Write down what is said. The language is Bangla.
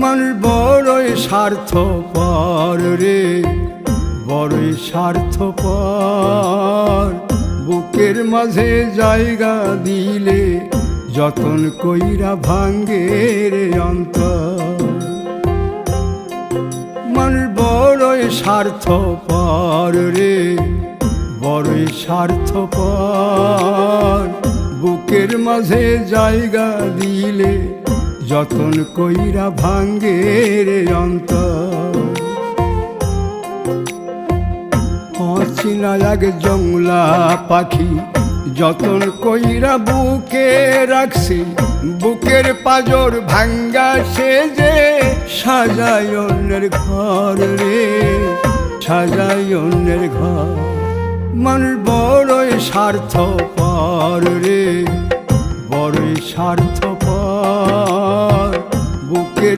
মানুষ বড়ই স্বার্থপর রে, বড়ই স্বার্থপর। বুকের মাঝে জায়গা দিলে যতন কইরা ভাঙ্গে রে অন্তর। মানুষ বড়ই স্বার্থপর রে, বড়ই স্বার্থপর। বুকের মাঝে জায়গা দিলে যতন কইরা ভাঙ্গে রে অন্তর। অচিনা এক জংলা পাখি যতন কইরা বুকে রাখছি, বুকের পাজর ভাঙ্গা সে যে সাজায় অন্যের ঘর রে, সাজায় অন্যের ঘর। মানুষ বড়ই স্বার্থপর রে, বড়ই স্বার্থপর।